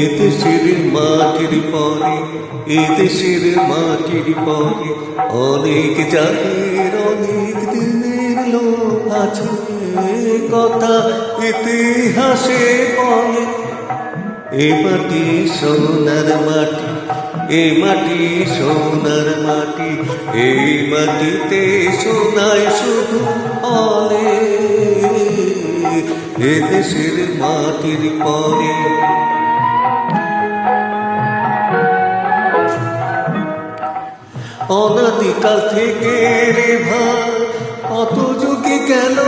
এদেশের মাটির পরে, এদেশের মাটির পরে অনেক জাতের অনেক দিনের লোক আছে, কথা ইতিহাসে বলে। এ মাটি সোনার মাটি, এ মাটি সোনার মাটি, এই মাটিতে সোনায় শুধু ফলে। এদেশের মাটির পরে অনাদিকাল থেকে রে ভাই কত যুগে গেল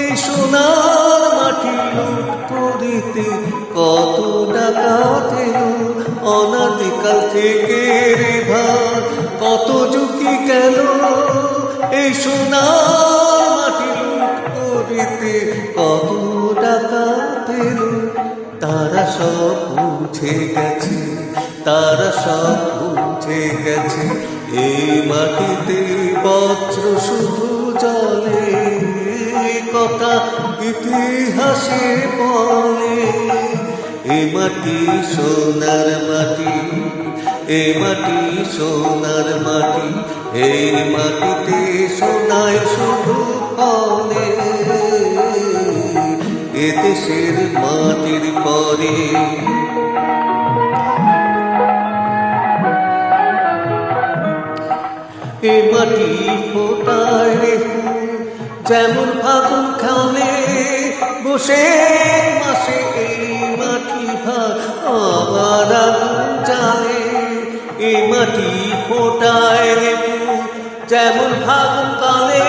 এই সোনার মাটি লুট করিতে, কত ডাকাত এলো। অনাদিকাল থেকে রে ভাই কত যুগে গেল এই সোনার মাটি লুট করিতে, কত ডাকাত এলো। তারা সব বুঝে গেছে, তারা সব বুঝে গেছে এই মাটিতে বজ্র শুধু জলে, কথা ইতিহাসে বলে। এ মাটি সোনার মাটি, এ মাটি সোনার মাটি, এই মাটিতে সোনায় শুধু ফলে। এদেশের মাটির পরে এ মাটি ফোটায় রে ফুল যেমন ফাগুন খালে, বসে মাসে এই মাটি ভার আবার আগুন জ্বালে। এ মাটি ফোটায় রে ফুল যেমন ফাগুন কালে,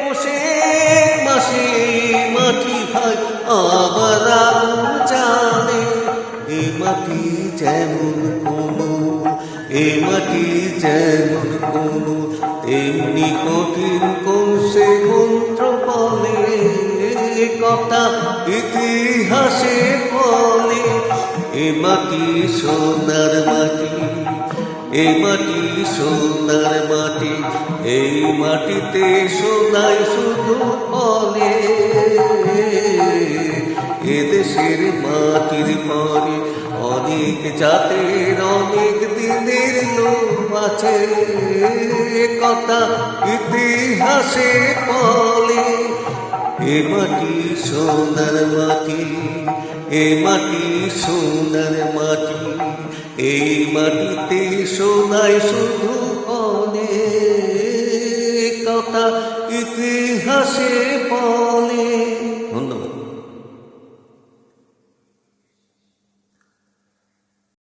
বসে মাসে মাটি ভাই আবার আগুন জ্বালে। এ মাটি যেমন কোনো, এ মাটি যেমন কোনো, তেমনি কঠিন কোন সে মন্ত্র বলে, কথা ইতিহাসে বলে। এ মাটি সোনার মাটি, এ মাটি সোনার মাটি, এই মাটিতে সোনায় শুধু ফলে। এদেশের মাটির পরে অনেক জাতের অনেক দিনের লোক আছে, কথা ইতিহাসে বলে। এ মাটি সোনার মাটি, এ মাটি সোনার মাটি, এই মাটিতে সোনায় শুধু ফলে, কথা ইতিহাসে বলে।